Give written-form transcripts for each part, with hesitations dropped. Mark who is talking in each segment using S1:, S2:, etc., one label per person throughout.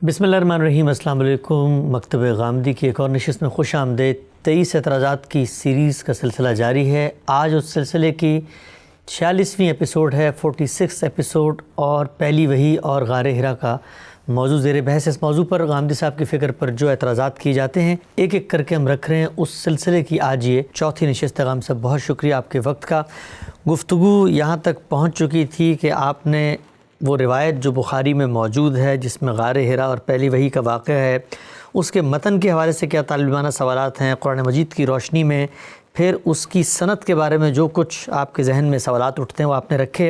S1: بسم اللہ الرحمن الرحیم۔ السلام علیکم۔ مکتب غامدی کی ایک اور نشست میں خوش آمدید۔ 23 اعتراضات کی سیریز کا سلسلہ جاری ہے۔ آج اس سلسلے کی 46ویں ایپیسوڈ ہے، 46 ایپیسوڈ، اور پہلی وحی اور غار حرا کا موضوع زیر بحث۔ اس موضوع پر غامدی صاحب کی فکر پر جو اعتراضات کیے جاتے ہیں ایک ایک کر کے ہم رکھ رہے ہیں۔ اس سلسلے کی آج یہ چوتھی نشست ہے۔ غام صاحب بہت شکریہ آپ کے وقت کا۔ گفتگو یہاں تک پہنچ چکی تھی کہ آپ نے وہ روایت جو بخاری میں موجود ہے جس میں غار حرا اور پہلی وحی کا واقعہ ہے، اس کے متن کے حوالے سے کیا طالبانہ سوالات ہیں قرآن مجید کی روشنی میں، پھر اس کی سند کے بارے میں جو کچھ آپ کے ذہن میں سوالات اٹھتے ہیں وہ آپ نے رکھے۔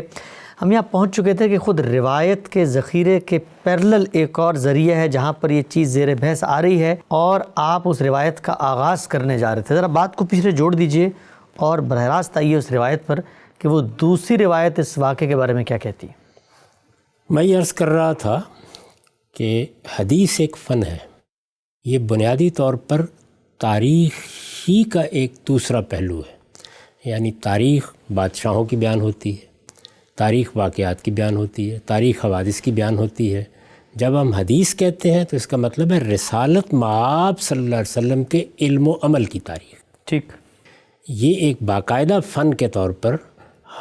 S1: ہم یہاں پہنچ چکے تھے کہ خود روایت کے ذخیرے کے پیرلل ایک اور ذریعہ ہے جہاں پر یہ چیز زیر بحث آ رہی ہے، اور آپ اس روایت کا آغاز کرنے جا رہے تھے۔ ذرا بات کو پیچھے جوڑ دیجئے اور براہ راست آئیے اس روایت پر کہ وہ دوسری روایت اس واقعے کے بارے میں کیا کہتی ہے۔
S2: میں یہ عرض کر رہا تھا کہ حدیث ایک فن ہے، یہ بنیادی طور پر تاریخ ہی کا ایک دوسرا پہلو ہے، یعنی تاریخ بادشاہوں کی بیان ہوتی ہے، تاریخ واقعات کی بیان ہوتی ہے، تاریخ حوادث کی بیان ہوتی ہے۔ جب ہم حدیث کہتے ہیں تو اس کا مطلب ہے رسالت مآب صلی اللہ علیہ وسلم کے علم و عمل کی تاریخ۔
S1: ٹھیک، یہ
S2: ایک باقاعدہ فن کے طور پر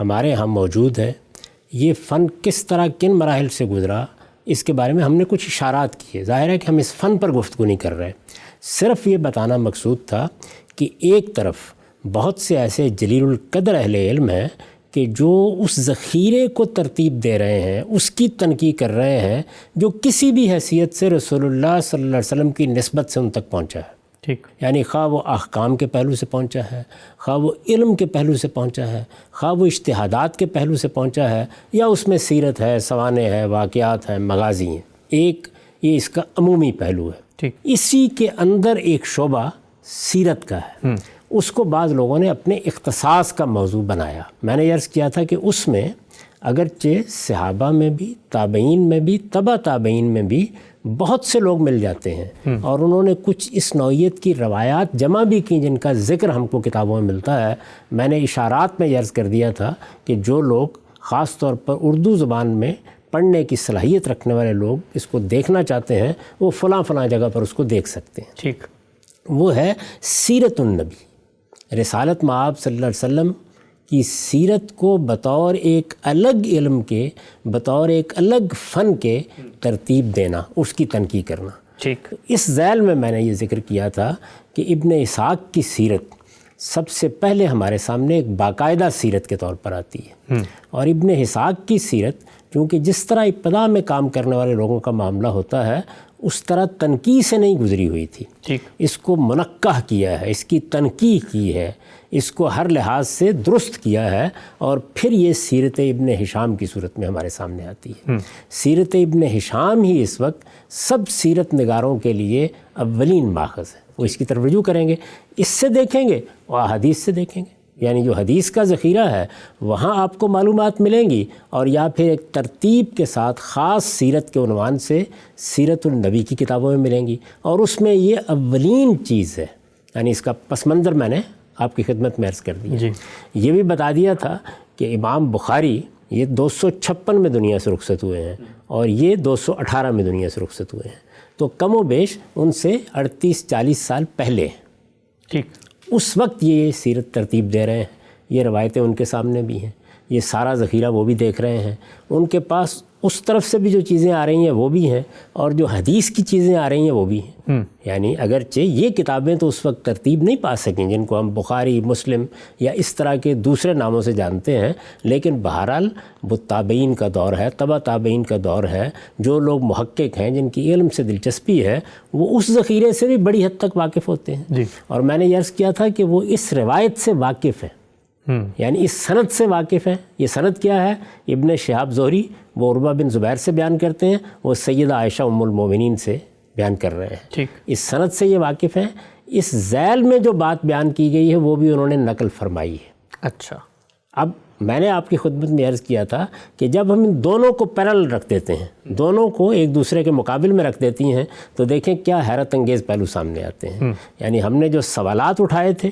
S2: ہمارے ہاں موجود ہے۔ یہ فن کس طرح کن مراحل سے گزرا اس کے بارے میں ہم نے کچھ اشارات کیے۔ ظاہر ہے کہ ہم اس فن پر گفتگو نہیں کر رہے، صرف یہ بتانا مقصود تھا کہ ایک طرف بہت سے ایسے جلیل القدر اہل علم ہیں کہ جو اس ذخیرے کو ترتیب دے رہے ہیں، اس کی تنقیح کر رہے ہیں جو کسی بھی حیثیت سے رسول اللہ صلی اللہ علیہ وسلم کی نسبت سے ان تک پہنچا ہے۔
S1: ٹھیک،
S2: یعنی خواہ وہ احکام کے پہلو سے پہنچا ہے، خواہ وہ علم کے پہلو سے پہنچا ہے، خواہ وہ اجتہادات کے پہلو سے پہنچا ہے، یا اس میں سیرت ہے، سوانح ہے، واقعات ہیں، مغازی ہیں۔ ایک یہ اس کا عمومی پہلو ہے۔
S1: ٹھیک،
S2: اسی کے اندر ایک شعبہ سیرت کا ہے، اس کو بعض لوگوں نے اپنے اختصاص کا موضوع بنایا۔ میں نے عرض کیا تھا کہ اس میں اگرچہ صحابہ میں بھی، تابعین میں بھی، تبع تابعین میں بھی بہت سے لوگ مل جاتے ہیں، اور انہوں نے کچھ اس نوعیت کی روایات جمع بھی کی جن کا ذکر ہم کو کتابوں میں ملتا ہے۔ میں نے اشارات میں عرض کر دیا تھا کہ جو لوگ خاص طور پر اردو زبان میں پڑھنے کی صلاحیت رکھنے والے لوگ اس کو دیکھنا چاہتے ہیں وہ فلاں فلاں جگہ پر اس کو دیکھ سکتے ہیں۔
S1: ٹھیک،
S2: وہ ہے سیرت النبی، رسالت مآب صلی اللہ علیہ وسلم کی سیرت کو بطور ایک الگ علم کے، بطور ایک الگ فن کے ترتیب دینا، اس کی تنقیح کرنا۔
S1: ٹھیک،
S2: اس ذیل میں نے یہ ذکر کیا تھا کہ ابن اسحاق کی سیرت سب سے پہلے ہمارے سامنے ایک باقاعدہ سیرت کے طور پر آتی ہے، اور ابن اسحاق کی سیرت چونکہ جس طرح ابتدا میں کام کرنے والے لوگوں کا معاملہ ہوتا ہے اس طرح تنقیح سے نہیں گزری ہوئی تھی۔
S1: ٹھیک،
S2: اس کو منقح کیا ہے، اس کی تنقیح کی ہے، اس کو ہر لحاظ سے درست کیا ہے، اور پھر یہ سیرت ابن ہشام کی صورت میں ہمارے سامنے آتی ہے۔ سیرت ابن ہشام ہی اس وقت سب سیرت نگاروں کے لیے اولین ماخذ ہے۔ وہ اس کی طرف رجوع کریں گے، اس سے دیکھیں گے اور احادیث سے دیکھیں گے، یعنی جو حدیث کا ذخیرہ ہے وہاں آپ کو معلومات ملیں گی، اور یا پھر ایک ترتیب کے ساتھ خاص سیرت کے عنوان سے سیرت النبی کی کتابوں میں ملیں گی، اور اس میں یہ اولین چیز ہے۔ یعنی اس کا پس منظر میں نے آپ کی خدمت میں عرض کر دیا۔
S1: جی،
S2: یہ بھی بتا دیا تھا کہ امام بخاری یہ 256 میں دنیا سے رخصت ہوئے ہیں، اور یہ 218 میں دنیا سے رخصت ہوئے ہیں، تو کم و بیش ان سے 38-40 سال پہلے۔
S1: ٹھیک،
S2: اس وقت یہ سیرت ترتیب دے رہے ہیں، یہ روایتیں ان کے سامنے بھی ہیں، یہ سارا ذخیرہ وہ بھی دیکھ رہے ہیں، ان کے پاس اس طرف سے بھی جو چیزیں آ رہی ہیں وہ بھی ہیں، اور جو حدیث کی چیزیں آ رہی ہیں وہ بھی ہیں۔ یعنی اگرچہ یہ کتابیں تو اس وقت ترتیب نہیں پا سکیں جن کو ہم بخاری، مسلم یا اس طرح کے دوسرے ناموں سے جانتے ہیں، لیکن بہرحال وہ تابعین کا دور ہے، تبع تابعین کا دور ہے، جو لوگ محقق ہیں جن کی علم سے دلچسپی ہے وہ اس ذخیرے سے بھی بڑی حد تک واقف ہوتے ہیں۔
S1: جی،
S2: اور میں نے یہ عرض کیا تھا کہ وہ اس روایت سے واقف ہیں، یعنی اس سند سے واقف ہیں۔ یہ سند کیا ہے؟ ابن شہاب زہری وہ عروہ بن زبیر سے بیان کرتے ہیں، وہ سیدہ عائشہ ام المومنین سے بیان کر رہے ہیں۔
S1: ٹھیک،
S2: اس سند سے یہ واقف ہیں۔ اس ذیل میں جو بات بیان کی گئی ہے وہ بھی انہوں نے نقل فرمائی ہے۔
S1: اچھا،
S2: اب میں نے آپ کی خدمت میں عرض کیا تھا کہ جب ہم ان دونوں کو پیرل رکھ دیتے ہیں، دونوں کو ایک دوسرے کے مقابل میں رکھ دیتی ہیں، تو دیکھیں کیا حیرت انگیز پہلو سامنے آتے ہیں۔ یعنی ہم نے جو سوالات اٹھائے تھے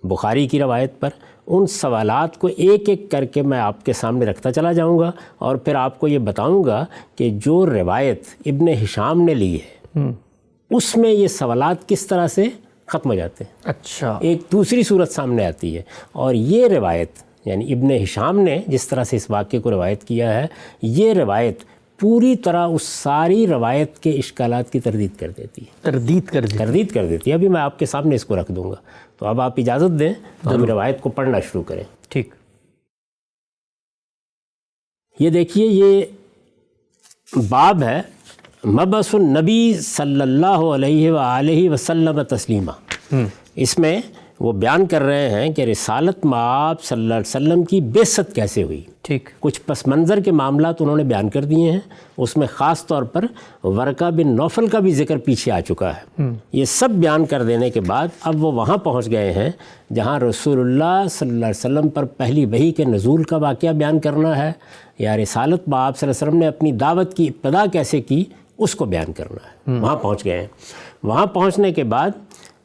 S2: بخاری کی روایت پر، ان سوالات کو ایک ایک کر کے میں آپ کے سامنے رکھتا چلا جاؤں گا، اور پھر آپ کو یہ بتاؤں گا کہ جو روایت ابن ہشام نے لی ہے اس میں یہ سوالات کس طرح سے ختم ہو جاتے ہیں۔
S1: اچھا،
S2: ایک دوسری صورت سامنے آتی ہے، اور یہ روایت یعنی ابن ہشام نے جس طرح سے اس واقعے کو روایت کیا ہے، یہ روایت پوری طرح اس ساری روایت کے اشکالات کی تردید کر دیتی ہے، تردید کر دیتی ہے۔ ابھی میں آپ کے سامنے اس کو رکھ دوں گا، تو اب آپ اجازت دیں تو ہم روایت کو پڑھنا شروع کریں۔
S1: ٹھیک،
S2: یہ دیکھیے، یہ باب ہے مبعث النبی صلی اللہ علیہ وآلہ وسلم تسلیمہ۔ اس میں وہ بیان کر رہے ہیں کہ رسالت مآب صلی اللہ علیہ وسلم کی بعثت کیسے ہوئی۔
S1: ٹھیک،
S2: کچھ پس منظر کے معاملات انہوں نے بیان کر دیے ہیں، اس میں خاص طور پر ورقہ بن نوفل کا بھی ذکر پیچھے آ چکا ہے۔ یہ سب بیان کر دینے کے بعد اب وہ وہاں پہنچ گئے ہیں جہاں رسول اللہ صلی اللہ علیہ وسلم پر پہلی وحی کے نزول کا واقعہ بیان کرنا ہے، یا رسالت مآب صلی اللہ علیہ وسلم نے اپنی دعوت کی ابتدا کیسے کی اس کو بیان کرنا ہے۔ وہاں پہنچ گئے ہیں۔ وہاں پہنچنے کے بعد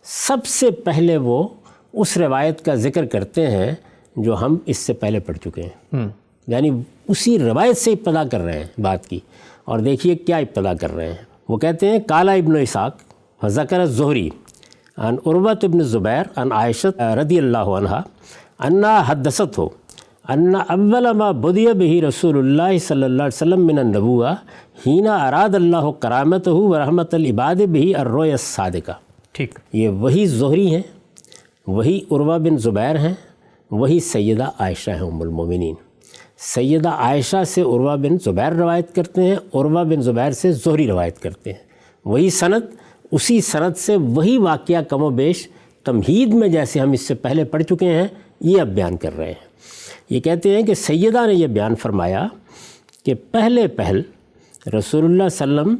S2: سب سے پہلے وہ اس روایت کا ذکر کرتے ہیں جو ہم اس سے پہلے پڑھ چکے ہیں، یعنی اسی روایت سے ابتدا کر رہے ہیں بات کی۔ اور دیکھیے کیا ابتدا کر رہے ہیں، وہ کہتے ہیں قال ابن اسحاق فذکر الزہری عن عروۃ بن الزبیر عن عائشہ رضی اللہ عنہا انہا حدثتہ ان اول ما بدی بہ رسول اللہ صلی اللہ علیہ وسلم من النبوہ حین اراد اللہ کرامتہ ورحمۃ العباد بہ الرؤیا الصادقہ۔
S1: ٹھیک،
S2: یہ وہی زہری ہیں، وہی عروہ بن زبیر ہیں، وہی سیدہ عائشہ ہیں ام المومنین۔ سیدہ عائشہ سے عروہ بن زبیر روایت کرتے ہیں، عروہ بن زبیر سے زہری روایت کرتے ہیں، وہی سند، اسی سند سے وہی واقعہ کم و بیش تمہید میں جیسے ہم اس سے پہلے پڑھ چکے ہیں یہ اب بیان کر رہے ہیں۔ یہ کہتے ہیں کہ سیدہ نے یہ بیان فرمایا کہ پہلے پہل رسول اللہ صلی اللہ علیہ وسلم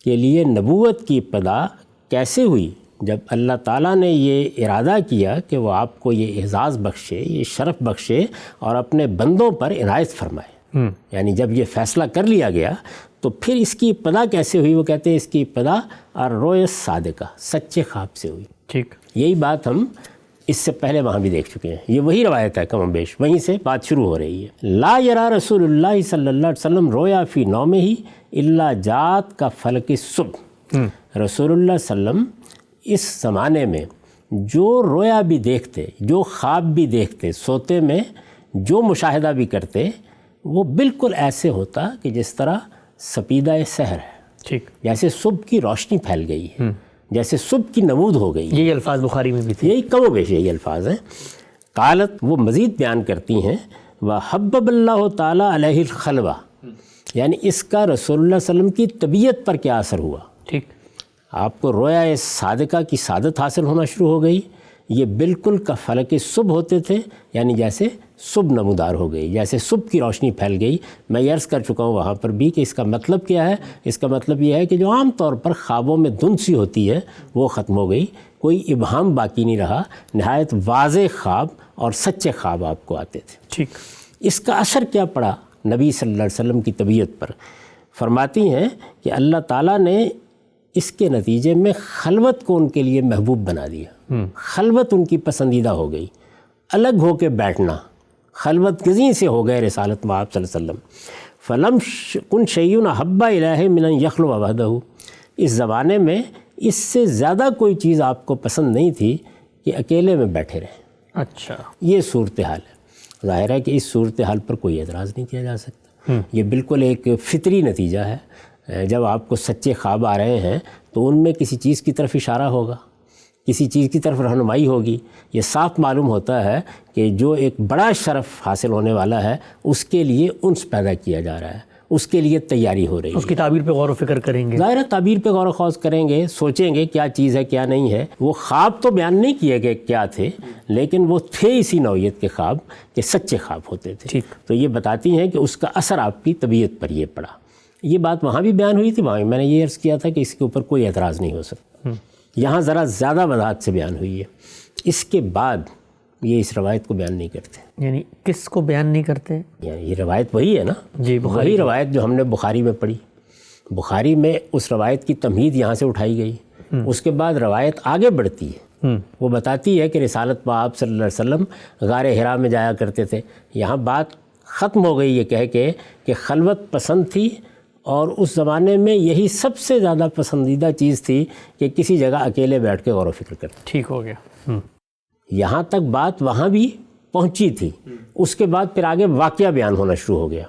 S2: کے لیے نبوت کی ابتدا کیسے ہوئی، جب اللہ تعالیٰ نے یہ ارادہ کیا کہ وہ آپ کو یہ اعزاز بخشے، یہ شرف بخشے اور اپنے بندوں پر عنایت فرمائے۔ یعنی جب یہ فیصلہ کر لیا گیا تو پھر اس کی ابتدا کیسے ہوئی، وہ کہتے ہیں اس کی ابتدا الرؤیا الصادقہ، سچے خواب سے ہوئی۔
S1: ٹھیک،
S2: یہی بات ہم اس سے پہلے وہاں بھی دیکھ چکے ہیں، یہ وہی روایت ہے کم و بیش، وہیں سے بات شروع ہو رہی ہے۔ لا یرا رسول اللہ صلی اللہ علیہ وسلم رویا فی نومہ الا جات کا فلک الصبح۔ رسول اللہ صلی اللہ علیہ وسلم اس زمانے میں جو رویا بھی دیکھتے، جو خواب بھی دیکھتے، سوتے میں جو مشاہدہ بھی کرتے، وہ بالکل ایسے ہوتا کہ جس طرح سپیدہ سحر ہے،
S1: ٹھیک،
S2: جیسے صبح کی روشنی پھیل گئی ہے، جیسے صبح کی نمود ہو گئی ہے۔
S1: یہی الفاظ بخاری میں بھی تھے۔
S2: یہی کم و بیش یہی الفاظ ہیں۔ قالت، وہ مزید بیان کرتی ہیں، وَحَبَّبَ اللَّهُ تعالیٰ علیہ الخلوہ، یعنی اس کا رسول اللہ صلی اللہ علیہ وسلم کی طبیعت پر کیا اثر ہوا۔
S1: ٹھیک،
S2: آپ کو رویا صادقہ کی سعادت حاصل ہونا شروع ہو گئی، یہ بالکل کا فلک صبح ہوتے تھے، یعنی جیسے صبح نمودار ہو گئی، جیسے صبح کی روشنی پھیل گئی۔ میں یہ عرض کر چکا ہوں وہاں پر بھی کہ اس کا مطلب کیا ہے، اس کا مطلب یہ ہے کہ جو عام طور پر خوابوں میں دھند سی ہوتی ہے وہ ختم ہو گئی، کوئی ابہام باقی نہیں رہا، نہایت واضح خواب اور سچے خواب آپ کو آتے تھے۔
S1: ٹھیک،
S2: اس کا اثر کیا پڑا نبی صلی اللہ علیہ وسلم کی طبیعت پر؟ فرماتی ہیں کہ اللہ تعالیٰ نے اس کے نتیجے میں خلوت کو ان کے لیے محبوب بنا دیا، خلوت ان کی پسندیدہ ہو گئی، الگ ہو کے بیٹھنا، خلوت گزین سے ہو گئے رسالت مآب صلی اللہ علیہ وسلم۔ فلم کن شیء احب الیہ من ان یخلو وحدہ، اس زمانے میں اس سے زیادہ کوئی چیز آپ کو پسند نہیں تھی کہ اکیلے میں بیٹھے رہیں۔
S1: اچھا،
S2: یہ صورتحال ہے۔ ظاہر ہے کہ اس صورتحال پر کوئی اعتراض نہیں کیا جا سکتا، یہ بالکل ایک فطری نتیجہ ہے۔ جب آپ کو سچے خواب آ رہے ہیں تو ان میں کسی چیز کی طرف اشارہ ہوگا، کسی چیز کی طرف رہنمائی ہوگی۔ یہ صاف معلوم ہوتا ہے کہ جو ایک بڑا شرف حاصل ہونے والا ہے اس کے لیے انس پیدا کیا جا رہا ہے، اس کے لیے تیاری ہو رہی ہے۔
S1: اس کی تعبیر پہ غور و فکر کریں گے،
S2: ظاہر ہے تعبیر پہ غور و خوض کریں گے، سوچیں گے کیا چیز ہے کیا نہیں ہے۔ وہ خواب تو بیان نہیں کیے گئے کیا تھے، لیکن وہ تھے اسی نوعیت کے خواب کہ سچے خواب ہوتے تھے۔
S1: ٹھیک،
S2: تو یہ بتاتی ہیں کہ اس کا اثر آپ کی طبیعت پر یہ پڑا۔ یہ بات وہاں بھی بیان ہوئی تھی، وہاں بھی میں نے یہ عرض کیا تھا کہ اس کے اوپر کوئی اعتراض نہیں ہو سکتا۔ یہاں ذرا زیادہ وضاحت سے بیان ہوئی ہے۔ اس کے بعد یہ اس روایت کو بیان نہیں کرتے،
S1: یعنی کس کو بیان نہیں کرتے؟
S2: یعنی یہ روایت وہی ہے نا،
S1: جی،
S2: وہی روایت جو ہم نے بخاری میں پڑھی۔ بخاری میں اس روایت کی تمہید یہاں سے اٹھائی گئی، اس کے بعد روایت آگے بڑھتی ہے، وہ بتاتی ہے کہ رسالت پاک صلی اللہ علیہ وسلم غار حرا میں جایا کرتے تھے. یہاں بات ختم ہو گئی یہ کہہ کے کہ خلوت پسند تھی، اور اس زمانے میں یہی سب سے زیادہ پسندیدہ چیز تھی کہ کسی جگہ اکیلے بیٹھ کے غور و فکر کرتے.
S1: ٹھیک ہو گیا.
S2: یہاں تک بات وہاں بھی پہنچی تھی. اس کے بعد پھر آگے واقعہ بیان ہونا شروع ہو گیا.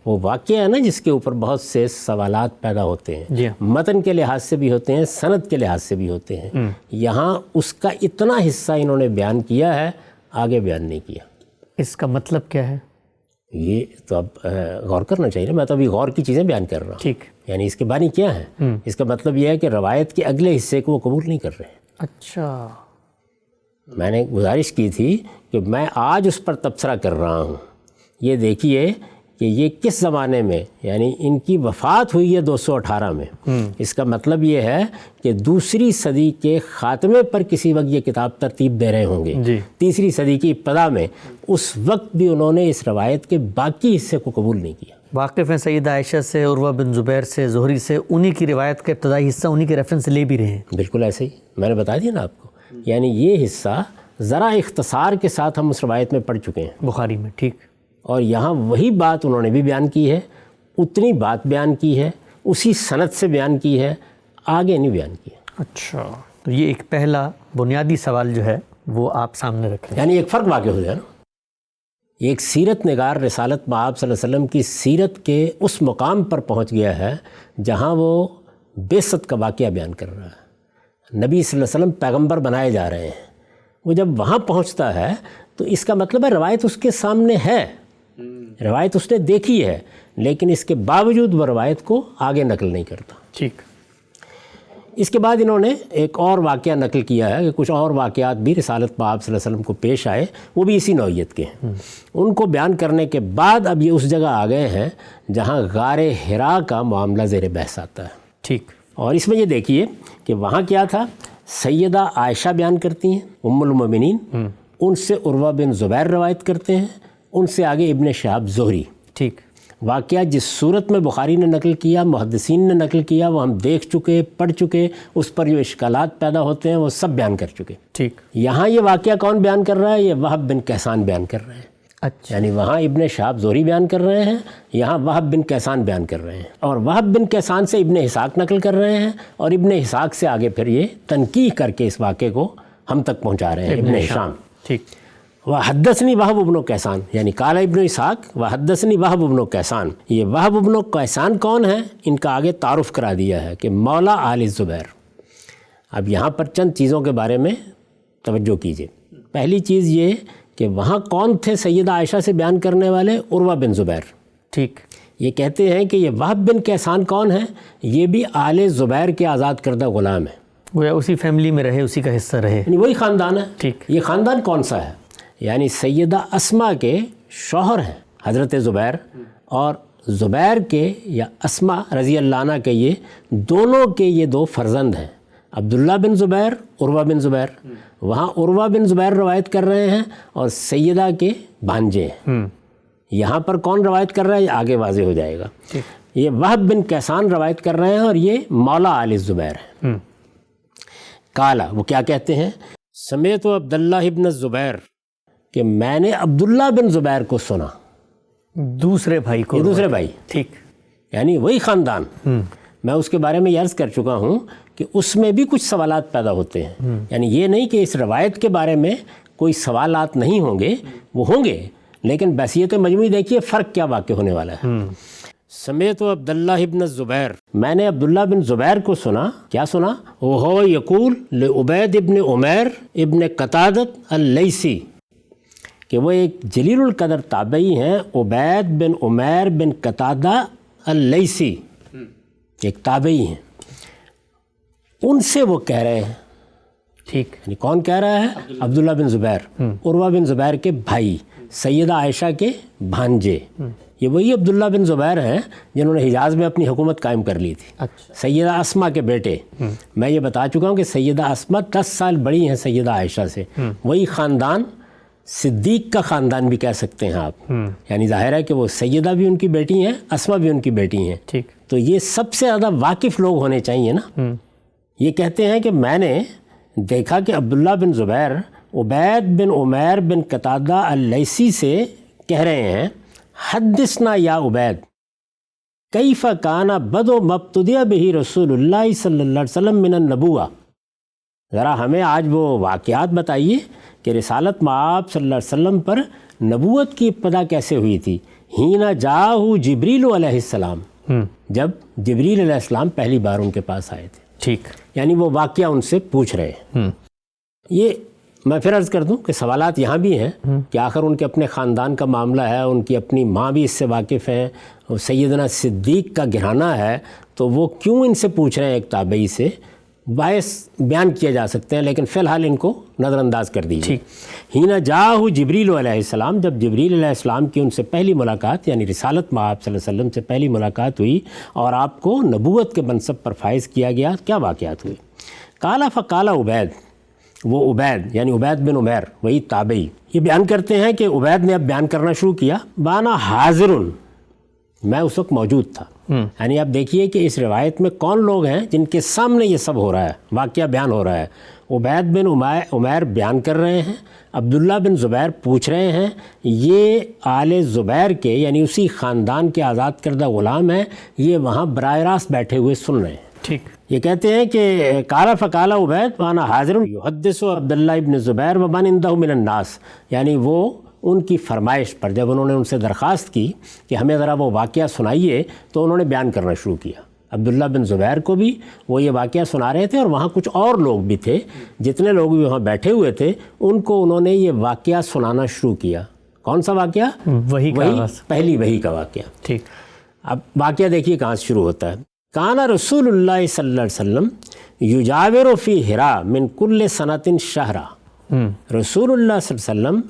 S2: وہ واقعہ ہے نا جس کے اوپر بہت سے سوالات پیدا ہوتے ہیں.
S1: جی.
S2: متن کے لحاظ سے بھی ہوتے ہیں، سند کے لحاظ سے بھی ہوتے ہیں. یہاں اس کا اتنا حصہ انہوں نے بیان کیا ہے، آگے بیان نہیں کیا.
S1: اس کا مطلب کیا ہے؟
S2: یہ تو اب غور کرنا چاہیے نا. میں تو ابھی غور کی چیزیں بیان کر رہا ہوں.
S1: ٹھیک.
S2: یعنی اس کے بانی کیا ہے؟ اس کا مطلب یہ ہے کہ روایت کے اگلے حصے کو وہ قبول نہیں کر رہے.
S1: اچھا.
S2: میں نے گزارش کی تھی کہ میں آج اس پر تبصرہ کر رہا ہوں. یہ دیکھیے کہ یہ کس زمانے میں، یعنی ان کی وفات ہوئی ہے 218 میں. اس کا مطلب یہ ہے کہ دوسری صدی کے خاتمے پر کسی وقت یہ کتاب ترتیب دے رہے ہوں گے.
S1: جی.
S2: تیسری صدی کی ابتدا میں. اس وقت بھی انہوں نے اس روایت کے باقی حصے کو قبول نہیں کیا.
S1: واقف ہیں سیدہ عائشہ سے، عروہ بن زبیر سے، زہری سے، انہی کی روایت کا ابتدائی حصہ انہی کے ریفرنس سے لے بھی رہے ہیں.
S2: بالکل ایسے ہی میں نے بتا دیا نا آپ کو. یعنی یہ حصہ ذرا اختصار کے ساتھ ہم اس روایت میں پڑھ چکے ہیں
S1: بخاری میں. ٹھیک.
S2: اور یہاں وہی بات انہوں نے بھی بیان کی ہے، اتنی بات بیان کی ہے، اسی سند سے بیان کی ہے، آگے نہیں بیان کیا.
S1: اچھا. تو یہ ایک پہلا بنیادی سوال جو ہے وہ آپ سامنے رکھ رہے ہیں.
S2: یعنی ایک فرق واقع ہو جائے نا. ایک سیرت نگار رسالت پاک صلی اللہ علیہ وسلم کی سیرت کے اس مقام پر پہنچ گیا ہے جہاں وہ بعثت کا واقعہ بیان کر رہا ہے. نبی صلی اللہ علیہ وسلم پیغمبر بنائے جا رہے ہیں. وہ جب وہاں پہنچتا ہے تو اس کا مطلب ہے روایت اس کے سامنے ہے، روایت اس نے دیکھی ہے، لیکن اس کے باوجود وہ روایت کو آگے نقل نہیں کرتا.
S1: ٹھیک.
S2: اس کے بعد انہوں نے ایک اور واقعہ نقل کیا ہے کہ کچھ اور واقعات بھی رسالت پاک صلی اللہ علیہ وسلم کو پیش آئے، وہ بھی اسی نوعیت کے ہیں. ان کو بیان کرنے کے بعد اب یہ اس جگہ آ گئے ہیں جہاں غار حرا کا معاملہ زیر بحث آتا ہے.
S1: ٹھیک.
S2: اور اس میں یہ دیکھیے کہ وہاں کیا تھا. سیدہ عائشہ بیان کرتی ہیں، ام المومنین. ان سے عروہ بن زبیر روایت کرتے ہیں، ان سے آگے ابن شہاب زہری.
S1: ٹھیک.
S2: واقعہ جس صورت میں بخاری نے نقل کیا، محدثین نے نقل کیا، وہ ہم دیکھ چکے، پڑھ چکے، اس پر جو اشکالات پیدا ہوتے ہیں وہ سب بیان کر چکے.
S1: ٹھیک.
S2: یہاں یہ واقعہ کون بیان کر رہا ہے؟ یہ وہب بن کیسان بیان کر رہے ہیں.
S1: اچھا.
S2: یعنی وہاں ابن شہاب زہری بیان کر رہے ہیں، یہاں وہب بن کیسان بیان کر رہے ہیں. اور وہب بن کیسان سے ابن اسحاق نقل کر رہے ہیں، اور ابن اسحاق سے آگے پھر یہ تنقیح کر کے اس واقعے کو ہم تک پہنچا رہے ہیں ابن ہشام.
S1: ٹھیک.
S2: وحدثنی وہب ابن کیسان، یعنی قال ابن اسحاق وحدثنی وہب ابن کیسان. یہ وہب ابن کیسان کون ہیں؟ ان کا آگے تعارف کرا دیا ہے کہ مولا آل زبیر. اب یہاں پر چند چیزوں کے بارے میں توجہ کیجیے. پہلی چیز یہ کہ وہاں کون تھے سیدہ عائشہ سے بیان کرنے والے؟ عروہ بن زبیر.
S1: ٹھیک.
S2: یہ کہتے ہیں کہ یہ وہب بن کیسان کون ہیں؟ یہ بھی آل زبیر کے آزاد کردہ غلام ہیں.
S1: وہ اسی فیملی میں رہے، اسی کا حصہ رہے.
S2: یعنی وہی خاندان ہے.
S1: ٹھیک.
S2: یہ خاندان کون سا ہے؟ یعنی سیدہ اسما کے شوہر ہیں حضرت زبیر، اور زبیر کے یا اسما رضی اللہ عنہ کے یہ دونوں کے یہ دو فرزند ہیں، عبداللہ بن زبیر، عروہ بن زبیر. وہاں عروہ بن زبیر روایت کر رہے ہیں اور سیدہ کے بھانجے ہیں. یہاں پر کون روایت کر رہا ہے یہ آگے واضح ہو جائے گا. یہ وہب بن کیسان روایت کر رہے ہیں اور یہ مولا آل زبیر ہیں. کالا، وہ کیا کہتے ہیں؟ سمیت عبداللہ ابن زبیر، کہ میں نے عبداللہ بن زبیر کو سنا.
S1: دوسرے بھائی کو.
S2: یہ دوسرے بھائی.
S1: ٹھیک.
S2: یعنی وہی خاندان. میں اس کے بارے میں یہ عرض کر چکا ہوں کہ اس میں بھی کچھ سوالات پیدا ہوتے ہیں. یعنی یہ نہیں کہ اس روایت کے بارے میں کوئی سوالات نہیں ہوں گے، وہ ہوں گے، لیکن بحثیت مجموعی دیکھیے فرق کیا واقع ہونے والا ہے. سمیت عبداللہ ابن زبیر، میں نے عبداللہ بن زبیر کو سنا. کیا سنا؟ وہ یقول لعبید ابن عمیر ابن قتادۃ اللیثی، کہ وہ ایک جلیل القدر تابعی ہیں، عبید بن عمیر بن قتادہ اللیثی، ایک تابعی ہیں. ان سے وہ کہہ رہے ہیں.
S1: ٹھیک.
S2: یعنی کون کہہ رہا ہے؟ عبداللہ بن زبیر، عروہ بن زبیر کے بھائی، سیدہ عائشہ کے بھانجے. یہ وہی عبداللہ بن زبیر ہیں جنہوں نے حجاز میں اپنی حکومت قائم کر لی تھی.
S1: اچھا.
S2: سیدہ اسما کے بیٹے. میں یہ بتا چکا ہوں کہ سیدہ اسما 10 سال بڑی ہیں سیدہ عائشہ سے. وہی خاندان، صدیق کا خاندان بھی کہہ سکتے ہیں آپ. یعنی ظاہر ہے کہ وہ سیدہ بھی ان کی بیٹی ہیں، اسما بھی ان کی بیٹی ہیں.
S1: ٹھیک.
S2: تو یہ سب سے زیادہ واقف لوگ ہونے چاہیے نا. یہ کہتے ہیں کہ میں نے دیکھا کہ عبداللہ بن زبیر عبید بن عمیر بن قتادہ اللیثی سے کہہ رہے ہیں حدثنا یا عبید کیف کان بدء ما ابتدأ بہ رسول اللہ صلی اللہ علیہ وسلم من النبوہ، ذرا ہمیں آج وہ واقعات بتائیے کہ رسالت مآب صلی اللہ علیہ وسلم پر نبوت کی ابتدا کیسے ہوئی تھی۔ ہینا جاءہ جبریل علیہ السلام، جب جبریل علیہ السلام پہلی بار ان کے پاس آئے تھے،
S1: ٹھیک،
S2: یعنی وہ واقعہ ان سے پوچھ رہے ہیں۔ یہ میں پھر عرض کر دوں کہ سوالات یہاں بھی ہیں کہ آخر ان کے اپنے خاندان کا معاملہ ہے، ان کی اپنی ماں بھی اس سے واقف ہیں، سیدنا صدیق کا گھرانہ ہے، تو وہ کیوں ان سے پوچھ رہے ہیں ایک تابعی سے، باعث بیان کیا جا سکتے ہیں، لیکن فی الحال ان کو نظر انداز کر دیجیے۔ ہینا جاءہ جبریل علیہ السلام، جب جبریل علیہ السلام کی ان سے پہلی ملاقات یعنی رسالت مآب صلی اللہ علیہ وسلم سے پہلی ملاقات ہوئی اور آپ کو نبوت کے منصب پر فائز کیا گیا، کیا واقعات ہوئے؟ قال فقال عبید، وہ عبید یعنی عبید بن عمیر وہی تابعی یہ بیان کرتے ہیں کہ عبید نے اب بیان کرنا شروع کیا، بانا حاضرن، میں اس وقت موجود تھا۔ یعنی آپ دیکھیے کہ اس روایت میں کون لوگ ہیں جن کے سامنے یہ سب ہو رہا ہے، واقعہ بیان ہو رہا ہے۔ عبید بن عمیر بیان کر رہے ہیں، عبداللہ بن زبیر پوچھ رہے ہیں، یہ آل زبیر کے یعنی اسی خاندان کے آزاد کردہ غلام ہیں، یہ وہاں براہ راست بیٹھے ہوئے سن رہے ہیں۔
S1: ٹھیک،
S2: یہ کہتے ہیں کہ قال فقال عبید وانا حاضر یحدث عبداللہ ابن زبیر ومن عنده من الناس، یعنی وہ ان کی فرمائش پر جب انہوں نے ان سے درخواست کی کہ ہمیں ذرا وہ واقعہ سنائیے تو انہوں نے بیان کرنا شروع کیا۔ عبداللہ بن زبیر کو بھی وہ یہ واقعہ سنا رہے تھے اور وہاں کچھ اور لوگ بھی تھے، جتنے لوگ بھی وہاں بیٹھے ہوئے تھے ان کو انہوں نے یہ واقعہ سنانا شروع کیا۔ کون سا واقعہ؟
S1: وہی
S2: پہلی وحی کا واقعہ۔
S1: ٹھیک،
S2: اب واقعہ دیکھیے کہاں سے شروع ہوتا ہے۔ کان رسول اللہ صلی اللہ علیہ وسلم یجاور فی حرا من کل سنۃ شہرا، رسول اللہ صلی اللہ علیہ وسلم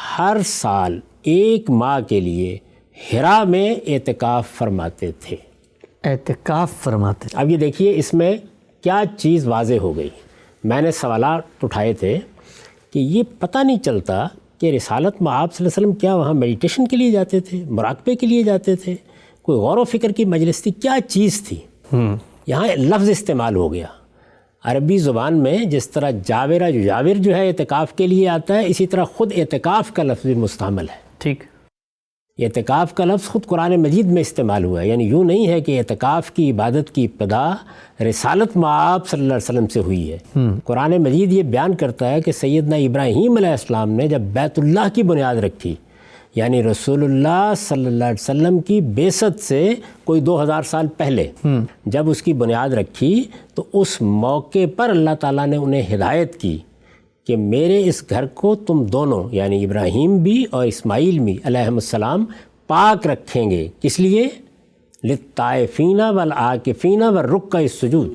S2: ہر سال ایک ماہ کے لیے حرا میں اعتکاف فرماتے تھے۔
S1: اعتکاف فرماتے تھے۔
S2: اب یہ دیکھیے اس میں کیا چیز واضح ہو گئی۔ میں نے سوالات اٹھائے تھے کہ یہ پتہ نہیں چلتا کہ رسالت مآب صلی اللہ علیہ وسلم کیا وہاں میڈیٹیشن کے لیے جاتے تھے، مراقبے کے لیے جاتے تھے، کوئی غور و فکر کی مجلس تھی، کیا چیز تھی؟ یہاں لفظ استعمال ہو گیا عربی زبان میں، جس طرح جاورہ یجاور جو ہے اعتکاف کے لیے آتا ہے، اسی طرح خود اعتکاف کا لفظ بھی مستعمل ہے۔
S1: ٹھیک،
S2: اعتکاف کا لفظ خود قرآن مجید میں استعمال ہوا ہے، یعنی یوں نہیں ہے کہ اعتکاف کی عبادت کی ابتدا رسالت مآب صلی اللہ علیہ وسلم سے ہوئی ہے۔ قرآن مجید یہ بیان کرتا ہے کہ سیدنا ابراہیم علیہ السلام نے جب بیت اللہ کی بنیاد رکھی، یعنی رسول اللہ صلی اللہ علیہ وسلم کی بعثت سے کوئی 2000 سال پہلے جب اس کی بنیاد رکھی، تو اس موقع پر اللہ تعالیٰ نے انہیں ہدایت کی کہ میرے اس گھر کو تم دونوں یعنی ابراہیم بھی اور اسماعیل بھی علیہ السلام پاک رکھیں گے، کس لیے؟ للطائفین والعاکفین والرکع السجود،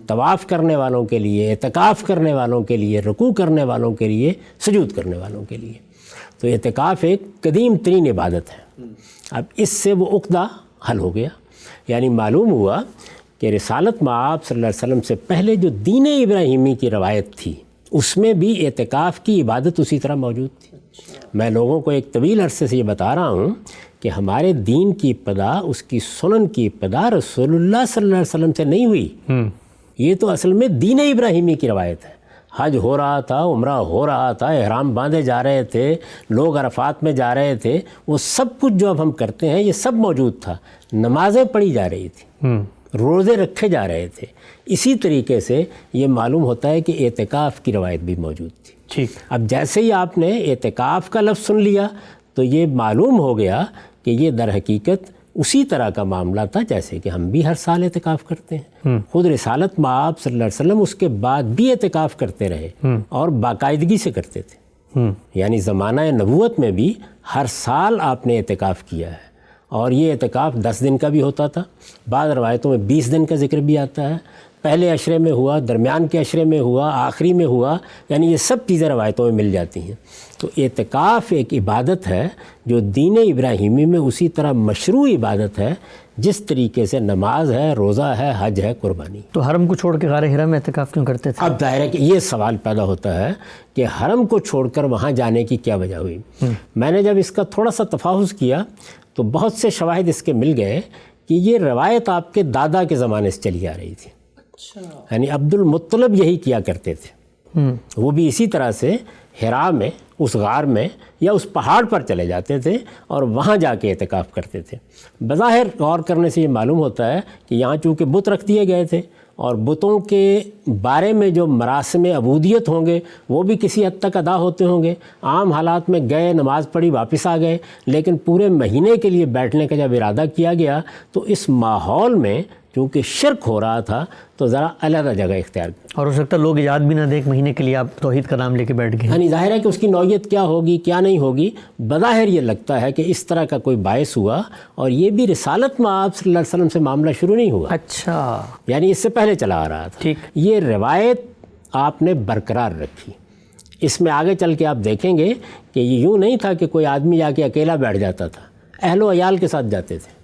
S2: طواف کرنے والوں کے لیے، اعتکاف کرنے والوں کے لیے، رکوع کرنے والوں کے لیے، سجود کرنے والوں کے لیے۔ تو اعتکاف ایک قدیم ترین عبادت ہے۔ اب اس سے وہ عقدہ حل ہو گیا، یعنی معلوم ہوا کہ رسالت مآب صلی اللہ علیہ وسلم سے پہلے جو دین ابراہیمی کی روایت تھی اس میں بھی اعتکاف کی عبادت اسی طرح موجود تھی۔ میں لوگوں کو ایک طویل عرصے سے یہ بتا رہا ہوں کہ ہمارے دین کی ابتدا، اس کی سنن کی ابتدا رسول اللہ صلی اللہ علیہ وسلم سے نہیں ہوئی، یہ تو اصل میں دین ابراہیمی کی روایت ہے۔ حج ہو رہا تھا، عمرہ ہو رہا تھا، احرام باندھے جا رہے تھے، لوگ عرفات میں جا رہے تھے، وہ سب کچھ جو اب ہم کرتے ہیں یہ سب موجود تھا۔ نمازیں پڑھی جا رہی تھی، روزے رکھے جا رہے تھے۔ اسی طریقے سے یہ معلوم ہوتا ہے کہ اعتکاف کی روایت بھی موجود تھی۔
S1: ٹھیک،
S2: اب جیسے ہی آپ نے اعتکاف کا لفظ سن لیا تو یہ معلوم ہو گیا کہ یہ در حقیقت اسی طرح کا معاملہ تھا جیسے کہ ہم بھی ہر سال اعتکاف کرتے ہیں۔ خود رسالت مآب صلی اللہ علیہ وسلم اس کے بعد بھی اعتکاف کرتے رہے اور باقاعدگی سے کرتے تھے، یعنی زمانہ نبوت میں بھی ہر سال آپ نے اعتکاف کیا ہے، اور یہ اعتکاف 10 دن کا بھی ہوتا تھا، بعض روایتوں میں 20 دن کا ذکر بھی آتا ہے، پہلے عشرے میں ہوا، درمیان کے عشرے میں ہوا، آخری میں ہوا، یعنی یہ سب چیزیں روایتوں میں مل جاتی ہیں۔ تو اعتکاف ایک عبادت ہے جو دین ابراہیمی میں اسی طرح مشروع عبادت ہے جس طریقے سے نماز ہے، روزہ ہے، حج ہے، قربانی۔
S1: تو حرم کو چھوڑ کے غار حرا میں اعتکاف کیوں کرتے تھے؟
S2: اب ظاہر ہے کہ یہ سوال پیدا ہوتا ہے کہ حرم کو چھوڑ کر وہاں جانے کی کیا وجہ ہوئی۔ میں نے جب اس کا تھوڑا سا تفاحص کیا تو بہت سے شواہد اس کے مل گئے کہ یہ روایت آپ کے دادا کے زمانے سے چلی آ رہی تھی، یعنی عبد المطلب یہی کیا کرتے تھے۔ وہ بھی اسی طرح سے حرا میں، اس غار میں یا اس پہاڑ پر چلے جاتے تھے اور وہاں جا کے اعتکاف کرتے تھے۔ بظاہر غور کرنے سے یہ معلوم ہوتا ہے کہ یہاں چونکہ بت رکھ دیے گئے تھے اور بتوں کے بارے میں جو مراسم عبودیت ہوں گے وہ بھی کسی حد تک ادا ہوتے ہوں گے۔ عام حالات میں گئے، نماز پڑھی، واپس آ گئے، لیکن پورے مہینے کے لیے بیٹھنے کا جب ارادہ کیا گیا تو اس ماحول میں چونکہ شرک ہو رہا تھا تو ذرا علیحدہ جگہ اختیار کی۔
S1: اور ہو سکتا ہے لوگ یاد بھی نہ دیں، ایک مہینے کے لیے آپ توحید کا نام لے کے بیٹھ گئے۔
S2: یعنی ظاہر ہے کہ اس کی نوعیت کیا ہوگی، کیا نہیں ہوگی، بظاہر یہ لگتا ہے کہ اس طرح کا کوئی باعث ہوا، اور یہ بھی رسالت میں آپ صلی اللہ علیہ وسلم سے معاملہ شروع نہیں ہوا،
S1: اچھا،
S2: یعنی اس سے پہلے چلا آ رہا تھا۔
S1: ٹھیک۔
S2: یہ روایت آپ نے برقرار رکھی۔ اس میں آگے چل کے آپ دیکھیں گے کہ یہ یوں نہیں تھا کہ کوئی آدمی جا کے اکیلا بیٹھ جاتا تھا، اہل و عیال کے ساتھ جاتے تھے۔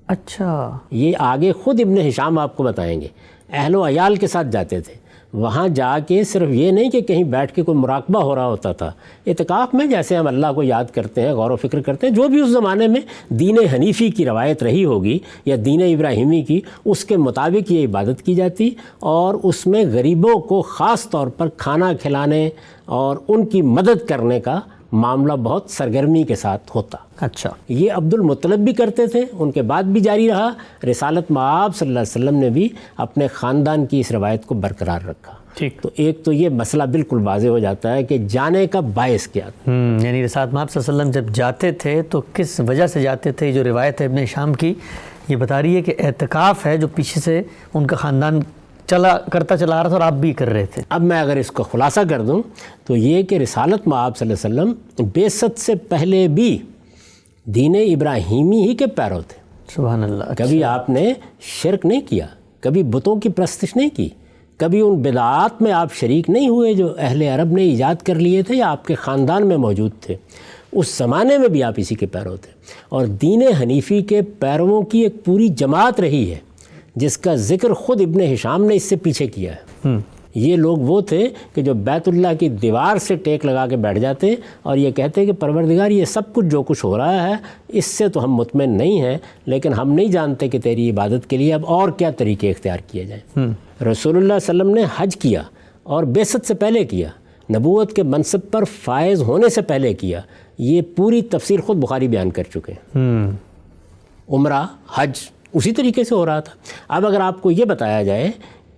S1: اچھا،
S2: یہ آگے خود ابن ہشام آپ کو بتائیں گے، اہل و عیال کے ساتھ جاتے تھے۔ وہاں جا کے صرف یہ نہیں کہ کہیں بیٹھ کے کوئی مراقبہ ہو رہا ہوتا تھا، اعتکاف میں جیسے ہم اللہ کو یاد کرتے ہیں، غور و فکر کرتے ہیں، جو بھی اس زمانے میں دین حنیفی کی روایت رہی ہوگی یا دین ابراہیمی کی، اس کے مطابق یہ عبادت کی جاتی، اور اس میں غریبوں کو خاص طور پر کھانا کھلانے اور ان کی مدد کرنے کا معاملہ بہت سرگرمی کے ساتھ ہوتا۔
S1: اچھا،
S2: یہ عبد المطلب بھی کرتے تھے، ان کے بعد بھی جاری رہا۔ رسالت مآب صلی اللہ علیہ وسلم نے بھی اپنے خاندان کی اس روایت کو برقرار رکھا۔
S1: ٹھیک۔
S2: تو ایک تو یہ مسئلہ بالکل واضح ہو جاتا ہے کہ جانے کا باعث کیا تھا۔
S1: یعنی رسالت مآب صلی اللہ علیہ وسلم جب جاتے تھے تو کس وجہ سے جاتے تھے؟ جو روایت ہے ابن ہشام کی یہ بتا رہی ہے کہ اعتکاف ہے جو پیچھے سے ان کا خاندان کرتا چلا آ رہا تھا اور آپ بھی کر رہے تھے۔
S2: اب میں اگر اس کو خلاصہ کر دوں تو یہ کہ رسالت مآب صلی اللہ علیہ وسلم بعثت سے پہلے بھی دین ابراہیمی ہی کے پیرو تھے۔
S1: سبحان اللہ۔
S2: کبھی آپ نے شرک نہیں کیا، کبھی بتوں کی پرستش نہیں کی، کبھی ان بدعات میں آپ شریک نہیں ہوئے جو اہل عرب نے ایجاد کر لیے تھے یا آپ کے خاندان میں موجود تھے۔ اس زمانے میں بھی آپ اسی کے پیرو تھے، اور دین حنیفی کے پیرووں کی ایک پوری جماعت رہی ہے جس کا ذکر خود ابن ہشام نے اس سے پیچھے کیا ہے۔ یہ لوگ وہ تھے کہ جو بیت اللہ کی دیوار سے ٹیک لگا کے بیٹھ جاتے اور یہ کہتے کہ پروردگار یہ سب کچھ جو کچھ ہو رہا ہے اس سے تو ہم مطمئن نہیں ہیں، لیکن ہم نہیں جانتے کہ تیری عبادت کے لیے اب اور کیا طریقے اختیار کیے جائیں۔ رسول اللہ صلی اللہ علیہ وسلم نے حج کیا اور بعثت سے پہلے کیا، نبوت کے منصب پر فائز ہونے سے پہلے کیا۔ یہ پوری تفسیر خود بخاری بیان کر چکے ہیں۔ عمرہ، حج اسی طریقے سے ہو رہا تھا۔ اب اگر آپ کو یہ بتایا جائے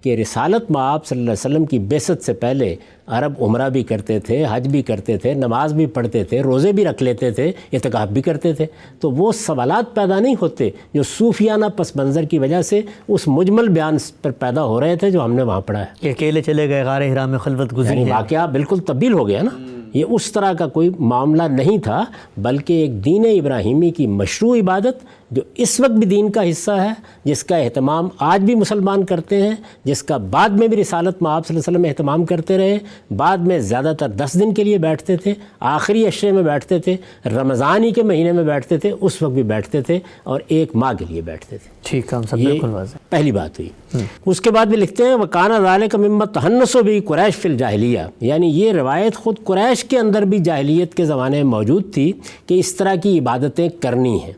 S2: کہ رسالت مآب صلی اللہ علیہ وسلم کی بعثت سے پہلے عرب عمرہ بھی کرتے تھے، حج بھی کرتے تھے، نماز بھی پڑھتے تھے، روزے بھی رکھ لیتے تھے، اعتکاف بھی کرتے تھے، تو وہ سوالات پیدا نہیں ہوتے جو صوفیانہ پس منظر کی وجہ سے اس مجمل بیان پر پیدا ہو رہے تھے جو ہم نے وہاں پڑھا ہے۔
S1: کہ اکیلے چلے گئے غار حرا میں خلوت گزری
S2: یعنی واقعہ بالکل تبدیل ہو گیا نا۔ یہ اس طرح کا کوئی معاملہ نہیں تھا، بلکہ ایک دین ابراہیمی کی مشروع عبادت جو اس وقت بھی دین کا حصہ ہے، جس کا اہتمام آج بھی مسلمان کرتے ہیں، جس کا بعد میں بھی رسالت مآب صلی اللہ علیہ وسلم اہتمام کرتے رہے۔ بعد میں زیادہ تر 10 دن کے لیے بیٹھتے تھے، آخری عشرے میں بیٹھتے تھے، رمضان ہی کے مہینے میں بیٹھتے تھے، اس وقت بھی بیٹھتے تھے، اور 1 ماہ کے لیے بیٹھتے تھے۔
S1: ٹھیک ہے، ہم سب
S2: یہ
S1: بالکل واضح۔
S2: پہلی بات ہوئی۔ اس کے بعد بھی لکھتے ہیں وَكَانَ ذَلِكَ مِمَّا تَحَنَّسُ بِهِ قُرَيْشُ فِي الْجَاهِلِيَّةِ، یعنی یہ روایت خود قریش کے اندر بھی جاہلیت کے زمانے میں موجود تھی کہ اس طرح کی عبادتیں کرنی ہیں۔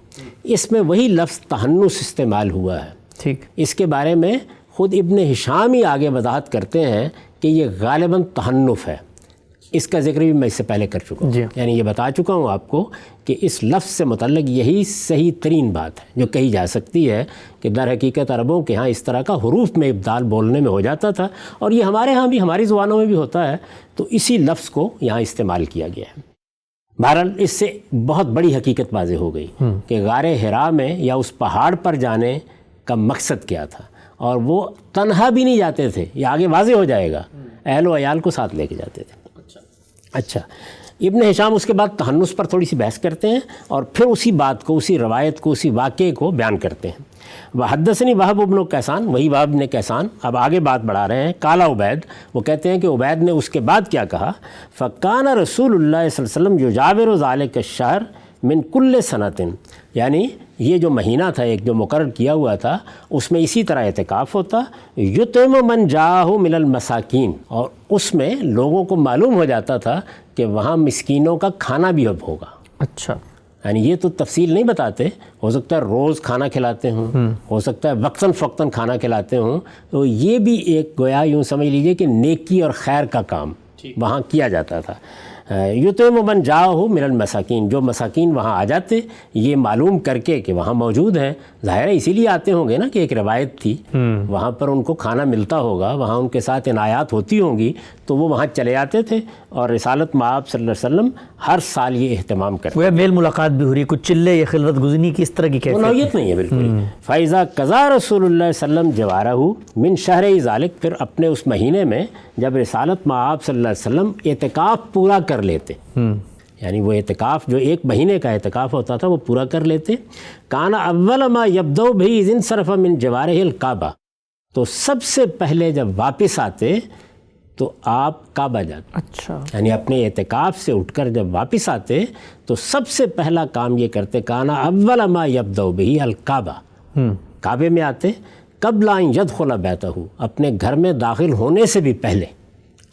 S2: اس میں وہی لفظ تحنس استعمال ہوا ہے۔
S1: ٹھیک۔
S2: اس کے بارے میں خود ابن ہشام ہی آگے وضاحت کرتے ہیں کہ یہ غالباً تحنف ہے۔ اس کا ذکر بھی میں اس سے پہلے کر چکا ہوں،
S1: جی۔
S2: یعنی یہ بتا چکا ہوں آپ کو کہ اس لفظ سے متعلق یہی صحیح ترین بات ہے جو کہی جا سکتی ہے کہ در حقیقت عربوں کے ہاں اس طرح کا حروف میں ابدال بولنے میں ہو جاتا تھا، اور یہ ہمارے ہاں بھی، ہماری زبانوں میں بھی ہوتا ہے، تو اسی لفظ کو یہاں استعمال کیا گیا ہے۔ بہرحال اس سے بہت بڑی حقیقت واضح ہو گئی کہ غار حرا میں یا اس پہاڑ پر جانے کا مقصد کیا تھا، اور وہ تنہا بھی نہیں جاتے تھے، یہ آگے واضح ہو جائے گا، اہل و عیال کو ساتھ لے کے جاتے تھے۔ اچھا، ابن ہشام اس کے بعد تحنس پر تھوڑی سی بحث کرتے ہیں اور پھر اسی بات کو، اسی روایت کو، اسی واقعے کو بیان کرتے ہیں۔ وحدثنی وہب بن کیسان، وہی وہب بن کیسان اب آگے بات بڑھا رہے ہیں، قال عبید، وہ کہتے ہیں کہ عبید نے اس کے بعد کیا کہا، فکان رسول اللہ صلی اللہ علیہ وسلم یجاور ذلک الشہر من کل سنۃ، یعنی یہ جو مہینہ تھا ایک جو مقرر کیا ہوا تھا، اس میں اسی طرح اعتکاف ہوتا، یطعم من جاءہ من المساکین، اور اس میں لوگوں کو معلوم ہو جاتا تھا کہ وہاں مسکینوں کا کھانا بھی اب ہوگا۔
S1: اچھا،
S2: یعنی یہ تو تفصیل نہیں بتاتے، ہو سکتا ہے روز کھانا کھلاتے ہوں، ہو سکتا ہے وقتاً فوقتاً کھانا کھلاتے ہوں، تو یہ بھی ایک گویا یوں سمجھ لیجئے کہ نیکی اور خیر کا کام وہاں کیا جاتا تھا۔ یطعم من جاءہ من المساکین، جو مساکین وہاں آ جاتے یہ معلوم کر کے کہ وہاں موجود ہیں، ظاہر ہے اسی لیے آتے ہوں گے نا کہ ایک روایت تھی، وہاں پر ان کو کھانا ملتا ہوگا، وہاں ان کے ساتھ عنایات ہوتی ہوں گی، تو وہ وہاں چلے آتے تھے۔ اور رسالت مآب صلی اللہ علیہ وسلم ہر سال یہ اہتمام کرتے
S1: وہ میل ملاقات بھی ہو رہی، کچھ چلے یا خلوت گزنی کی اس طرح کی
S2: وہ نوعیت نہیں ہے بالکل۔ فَإِذَا قَضَى رسول اللہ صلی اللہ علیہ وسلم جوارہ من شہر ذالک، پھر اپنے اس مہینے میں جب رسالت مآب صلی اللہ علیہ وسلم اعتکاف پورا کر لیتے، یعنی وہ اعتکاف جو ایک مہینے کا اعتکاف ہوتا تھا وہ پورا کر لیتے، کانا اول ما یبدأ بہ اذ انصرف من جوارہ الکعبہ، تو سب سے پہلے جب واپس آتے تو آپ کعبہ جاتے،
S1: اچھا،
S2: یعنی اپنے اعتکاف سے اٹھ کر جب واپس آتے تو سب سے پہلا کام یہ کرتے، کانا اول ما یبدأ بہ الکعبہ، کعبے میں آتے، قبل ان یدخل بیتہ، اپنے گھر میں داخل ہونے سے بھی پہلے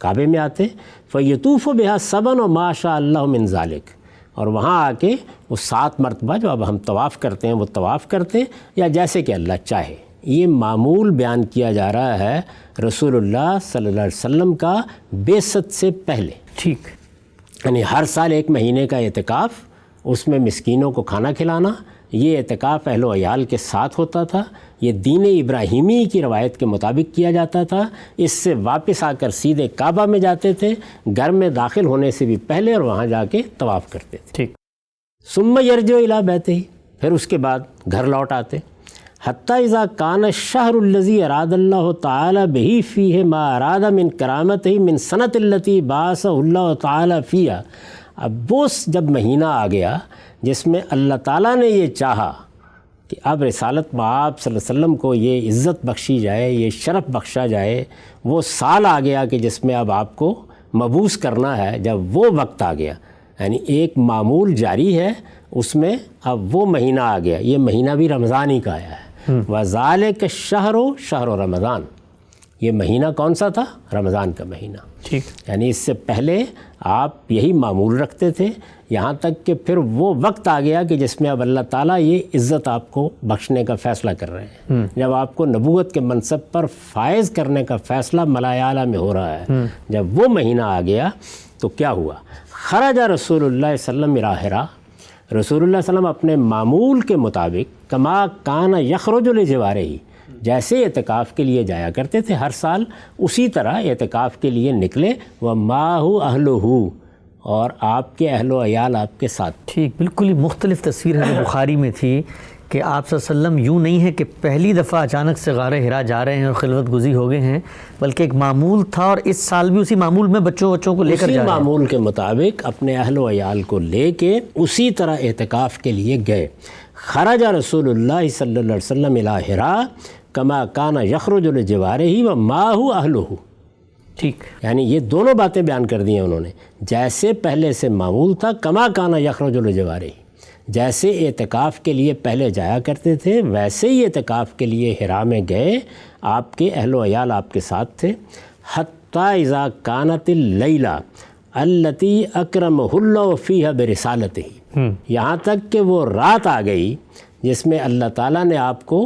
S2: کعبے میں آتے، فیطوف بہا سبعا وما شاء اللہ من ذالک، اور وہاں آ کے وہ 7 مرتبہ جو اب ہم طواف کرتے ہیں وہ طواف کرتے، یا جیسے کہ اللہ چاہے۔ یہ معمول بیان کیا جا رہا ہے رسول اللہ صلی اللہ علیہ وسلم کا بعثت سے پہلے،
S1: ٹھیک،
S2: یعنی ہر سال ایک مہینے کا اعتکاف، اس میں مسکینوں کو کھانا کھلانا، یہ اعتکاف اہل و عیال کے ساتھ ہوتا تھا، یہ دین ابراہیمی کی روایت کے مطابق کیا جاتا تھا۔ اس سے واپس آ کر سیدھے کعبہ میں جاتے تھے، گھر میں داخل ہونے سے بھی پہلے، اور وہاں جا کے طواف کرتے تھے۔
S1: ٹھیک،
S2: ثم یرجع الی بیتہ، پھر اس کے بعد گھر لوٹ آتے، حتی اذا کان الشہر الذی اراد اللہ تعالی بہ فیہ ما اراد من کرامتہ من سنۃ التی بعثہ اللہ تعالی فیہا، اب وہ جب مہینہ آ گیا جس میں اللہ تعالیٰ نے یہ چاہا کہ اب رسالت مآب صلی اللہ علیہ وسلم کو یہ عزت بخشی جائے، یہ شرف بخشا جائے، وہ سال آ گیا کہ جس میں اب آپ کو مبعوث کرنا ہے، جب وہ وقت آ گیا، یعنی ایک معمول جاری ہے، اس میں اب وہ مہینہ آ گیا، یہ مہینہ بھی رمضان ہی کا آیا ہے۔ وَذَلِكَ الشَّهْرُ شَهْرُ رمضان، یہ مہینہ کون سا تھا؟ رمضان کا مہینہ،
S1: ٹھیک،
S2: یعنی اس سے پہلے آپ یہی معمول رکھتے تھے، یہاں تک کہ پھر وہ وقت آ گیا کہ جس میں اب اللہ تعالیٰ یہ عزت آپ کو بخشنے کا فیصلہ کر رہے ہیں، جب آپ کو نبوت کے منصب پر فائز کرنے کا فیصلہ ملائے اعلیٰ میں ہو رہا ہے، جب وہ مہینہ آ گیا تو کیا ہوا؟ خرج رسول اللہ صلی اللہ علیہ وسلم الی حرا، رسول اللہ صلی اللہ علیہ وسلم اپنے معمول کے مطابق کما کان یخرج لجوارہ، جیسے اعتکاف کے لیے جایا کرتے تھے ہر سال، اسی طرح اعتکاف کے لیے نکلے، وَمَعَهُ أَهْلُهُ، اور آپ کے اہل و عیال آپ کے ساتھ۔
S1: ٹھیک، بالکل ہی مختلف تصویر ہے بخاری میں تھی کہ آپ صلی اللہ علیہ وسلم یوں نہیں ہے کہ پہلی دفعہ اچانک سے غار ہرا جا رہے ہیں اور خلوت گزی ہو گئے ہیں، بلکہ ایک معمول تھا، اور اس سال بھی اسی معمول میں بچوں کو لے کر جا رہے ہیں،
S2: معمول کے مطابق اپنے اہل و عیال کو لے کے اسی طرح اعتکاف کے لیے گئے۔ خرج رسول اللہ صلی اللہ علیہ وسلم الی حرا کما کان یخرج لجوارہ ومعہ اہلہ،
S1: ٹھیک،
S2: یعنی یہ دونوں باتیں بیان کر دی ہیں انہوں نے، جیسے پہلے سے معمول تھا، کما کان یخرج لجوارہ، جیسے اعتکاف کے لیے پہلے جایا کرتے تھے ویسے ہی اعتکاف کے لیے حرا میں گئے، آپ کے اہل و عیال آپ کے ساتھ تھے۔ حتی اذا کانت اللیلہ التی اکرمہ اللہ فیہا برسالتہ، یہاں تک کہ وہ رات آ گئی جس میں اللہ تعالیٰ نے آپ کو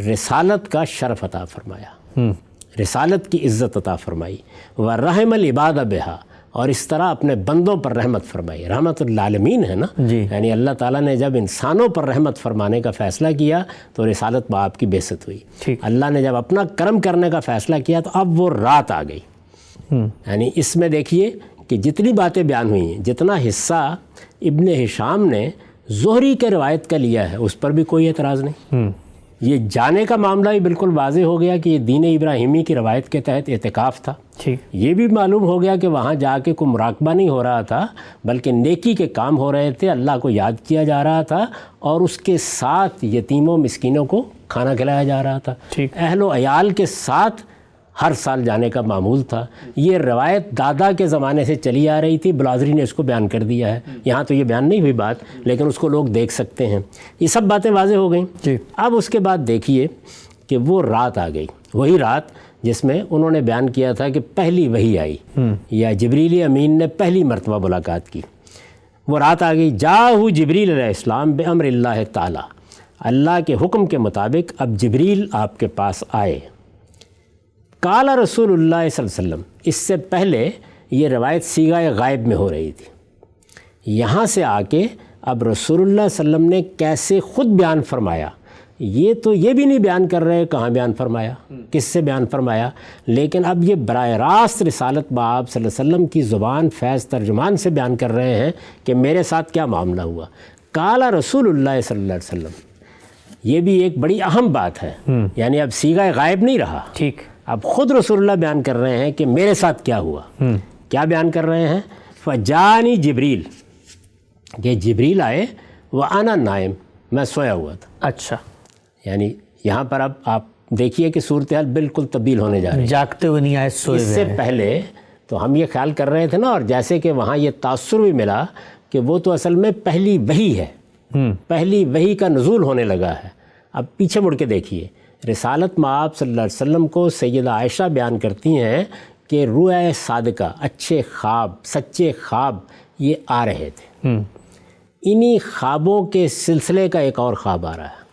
S2: رسالت کا شرف عطا فرمایا، رسالت کی عزت عطا فرمائی، وَرَحِمَ الْعِبَادَ بِهَا، اور اس طرح اپنے بندوں پر رحمت فرمائی، رحمت للعالمین ہے نا، یعنی اللہ تعالیٰ نے جب انسانوں پر رحمت فرمانے کا فیصلہ کیا تو رسالت مآب کی بعثت ہوئی، اللہ نے جب اپنا کرم کرنے کا فیصلہ کیا تو اب وہ رات آ گئی۔ یعنی اس میں دیکھیے کہ جتنی باتیں بیان ہوئی ہیں، جتنا حصہ ابن ہشام نے زہری کے روایت کا لیا ہے اس پر بھی کوئی اعتراض نہیں، یہ جانے کا معاملہ ہی بالکل واضح ہو گیا کہ یہ دین ابراہیمی کی روایت کے تحت اعتکاف تھا، یہ بھی معلوم ہو گیا کہ وہاں جا کے کوئی مراقبہ نہیں ہو رہا تھا بلکہ نیکی کے کام ہو رہے تھے، اللہ کو یاد کیا جا رہا تھا، اور اس کے ساتھ یتیموں مسکینوں کو کھانا کھلایا جا رہا تھا، اہل و عیال کے ساتھ ہر سال جانے کا معمول تھا۔ یہ روایت دادا کے زمانے سے چلی آ رہی تھی، بلازری نے اس کو بیان کر دیا ہے، یہاں تو یہ بیان نہیں ہوئی بات لیکن اس کو لوگ دیکھ سکتے ہیں، یہ سب باتیں واضح ہو گئیں۔ اب اس کے بعد دیکھیے کہ وہ رات آ گئی، وہی رات جس میں انہوں نے بیان کیا تھا کہ پہلی وحی آئی یا جبریل امین نے پہلی مرتبہ ملاقات کی، وہ رات آ گئی۔ جاءہ جبریل علیہ السلام بامر اللہ تعالی، اللہ کے حکم کے مطابق اب جبریل آپ کے پاس آئے۔ قال رسول اللہ صلی اللہ علیہ وسلم، اس سے پہلے یہ روایت صیغہ غائب میں ہو رہی تھی. یہاں سے آ کے اب رسول اللہ صلی اللہ علیہ وسلم نے کیسے خود بیان فرمایا، یہ تو یہ بھی نہیں بیان کر رہے کہاں بیان فرمایا، کس سے بیان فرمایا، لیکن اب یہ براہ راست رسالت بآب صلی اللہ علیہ وسلم کی زبان فیض ترجمان سے بیان کر رہے ہیں کہ میرے ساتھ کیا معاملہ ہوا. قال رسول اللہ صلی اللہ علیہ وسلم، یہ بھی ایک بڑی اہم بات ہے. یعنی اب صیغہ غائب نہیں رہا،
S1: ٹھیک،
S2: اب خود رسول اللہ بیان کر رہے ہیں کہ میرے ساتھ کیا ہوا. کیا بیان کر رہے ہیں؟ فجانی جبریل، کہ جبریل آئے، وانا نائم، میں سویا ہوا تھا.
S1: اچھا،
S2: یعنی یہاں پر اب آپ دیکھیے کہ صورتحال بالکل تبدیل ہونے جا رہی ہے.
S1: جاگتے ہوئے نہیں آئے، سوئے
S2: اس
S1: ہوئے
S2: سے
S1: ہیں.
S2: پہلے تو ہم یہ خیال کر رہے تھے نا، اور جیسے کہ وہاں یہ تاثر بھی ملا کہ وہ تو اصل میں پہلی وحی ہے، پہلی وحی کا نزول ہونے لگا ہے. اب پیچھے مڑ کے دیکھیے، رسالت مآب صلی اللہ علیہ وسلم کو سیدہ عائشہ بیان کرتی ہیں کہ رؤیا صادقہ، اچھے خواب، سچے خواب یہ آ رہے تھے. انہی خوابوں کے سلسلے کا ایک اور خواب آ رہا ہے.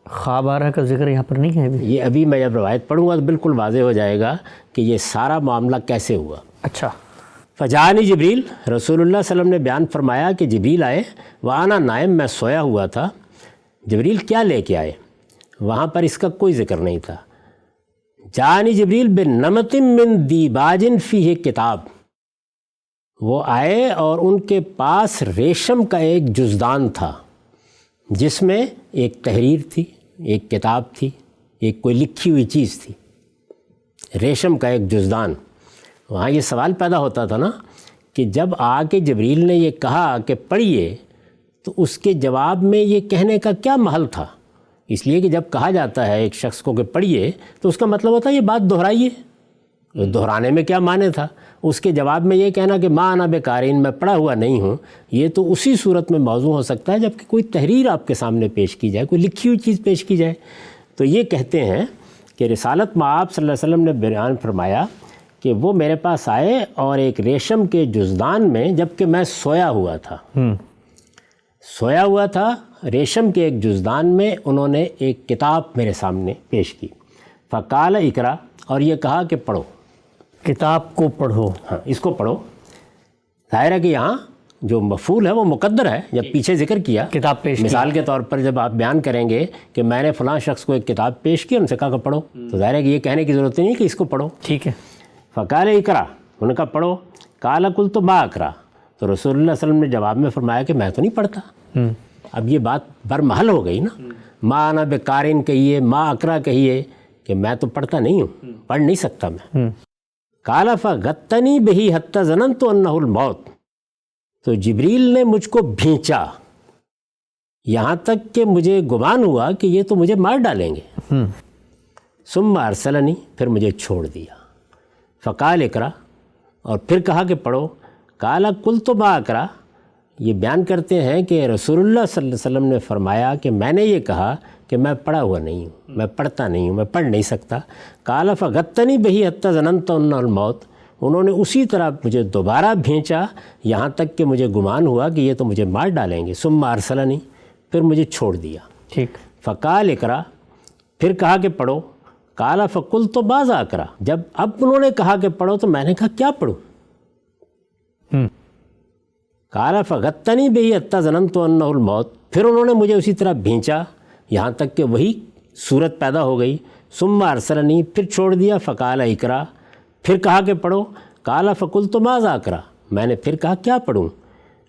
S1: خواب آ رہا کا ذکر یہاں پر نہیں ہے ابھی.
S2: یہ ابھی میں جب روایت پڑھوں گا تو بالکل واضح ہو جائے گا کہ یہ سارا معاملہ کیسے ہوا.
S1: اچھا،
S2: فجانی جبریل، رسول اللہ صلی اللہ علیہ وسلم نے بیان فرمایا کہ جبریل آئے، وانا نائم، میں سویا ہوا تھا. جبریل کیا لے کے آئے؟ وہاں پر اس کا کوئی ذکر نہیں تھا. جانی جبریل بنمط من دیباج فیہ کتاب، وہ آئے اور ان کے پاس ریشم کا ایک جزدان تھا جس میں ایک تحریر تھی، ایک کتاب تھی، ایک کوئی لکھی ہوئی چیز تھی. ریشم کا ایک جزدان. وہاں یہ سوال پیدا ہوتا تھا نا کہ جب آ کے جبریل نے یہ کہا کہ پڑھیے تو اس کے جواب میں یہ کہنے کا کیا محل تھا؟ اس لیے کہ جب کہا جاتا ہے ایک شخص کو کہ پڑھیے تو اس کا مطلب ہوتا ہے یہ بات دہرائیے. دہرانے میں کیا معنی تھا؟ اس کے جواب میں یہ کہنا کہ ما انا بقارئ، میں پڑھا ہوا نہیں ہوں، یہ تو اسی صورت میں موضوع ہو سکتا ہے جب کہ کوئی تحریر آپ کے سامنے پیش کی جائے، کوئی لکھی ہوئی چیز پیش کی جائے. تو یہ کہتے ہیں کہ رسالت مآب صلی اللہ علیہ وسلم نے بیان فرمایا کہ وہ میرے پاس آئے اور ایک ریشم کے جزدان میں، جب کہ میں سویا ہوا تھا، سویا ہوا تھا، ریشم کے ایک جزدان میں انہوں نے ایک کتاب میرے سامنے پیش کی. فقال اقرا، اور یہ کہا کہ پڑھو،
S1: کتاب کو پڑھو.
S2: ہاں اس کو پڑھو. ظاہر ہے کہ یہاں جو مفعول ہے وہ مقدر ہے. جب پیچھے ذکر کیا
S1: کتاب پیش کی.
S2: مثال کے طور پر جب آپ بیان کریں گے کہ میں نے فلاں شخص کو ایک کتاب پیش کی، ان سے کہا کہ پڑھو، تو ظاہر ہے کہ یہ کہنے کی ضرورت نہیں کہ اس کو پڑھو.
S1: ٹھیک ہے.
S2: فقال اقرا، انہوں نے کہا پڑھو. قال قلت ما اقرا، تو رسول اللہ صلی اللہ علیہ وسلم نے جواب میں فرمایا کہ میں تو نہیں پڑھتا. اب یہ بات برمحل ہو گئی نا. ما انا بقارئ کہیے، ما اقرا کہیے، کہ میں تو پڑھتا نہیں ہوں، پڑھ نہیں سکتا میں. قال فغطنی بہ حتی ظننت انہ الموت، تو جبریل نے مجھ کو بھینچا یہاں تک کہ مجھے گمان ہوا کہ یہ تو مجھے مار ڈالیں گے. ثم ارسلنی، پھر مجھے چھوڑ دیا. فقال اقرا، اور پھر کہا کہ پڑھو. قال قلت ما اقرا، یہ بیان کرتے ہیں کہ رسول اللہ صلی اللہ علیہ وسلم نے فرمایا کہ میں نے یہ کہا کہ میں پڑھا ہوا نہیں ہوں، میں پڑھتا نہیں ہوں، میں پڑھ نہیں سکتا. قال فغطنی بہ حتی ظننت انہ الموت، انہوں نے اسی طرح مجھے دوبارہ بھینچا یہاں تک کہ مجھے گمان ہوا کہ یہ تو مجھے مار ڈالیں گے. ثم ارسلنی، پھر مجھے چھوڑ دیا.
S1: ٹھیک.
S2: فقال اقرا، پھر کہا کہ پڑھو. قال فقلت ماذا اقرا، جب اب انہوں نے کہا کہ پڑھو تو میں نے کہا کیا پڑھوں. قال فغطنی بہ حتی ظننت انہ الموت، پھر انہوں نے مجھے اسی طرح بھینچا یہاں تک کہ وہی صورت پیدا ہو گئی. ثم ارسلنی، پھر چھوڑ دیا. فقال اقرا، پھر کہا کہ پڑھو. قال فقلت ماذا اقرا، میں نے پھر کہا کیا پڑھوں.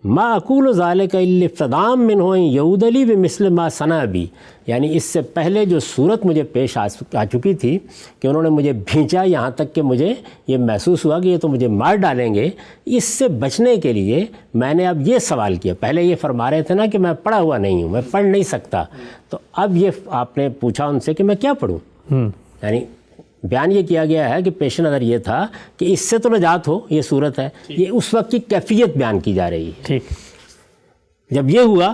S2: ما اقول ذلک الا ابتداء منہ ان یعود لی بمثل ما صنع بی، یعنی اس سے پہلے جو صورت مجھے پیش آ چکی تھی کہ انہوں نے مجھے بھینچا یہاں تک کہ مجھے یہ محسوس ہوا کہ یہ تو مجھے مار ڈالیں گے، اس سے بچنے کے لیے میں نے اب یہ سوال کیا. پہلے یہ فرما رہے تھے نا کہ میں پڑھا ہوا نہیں ہوں، میں پڑھ نہیں سکتا، تو اب یہ آپ نے پوچھا ان سے کہ میں کیا پڑھوں. یعنی بیان یہ کیا گیا ہے کہ پیش نظر یہ تھا کہ اس سے تو نجات ہو، یہ صورت ہے، یہ اس وقت کی کیفیت بیان کی جا رہی ہے.
S1: ٹھیک.
S2: جب یہ ہوا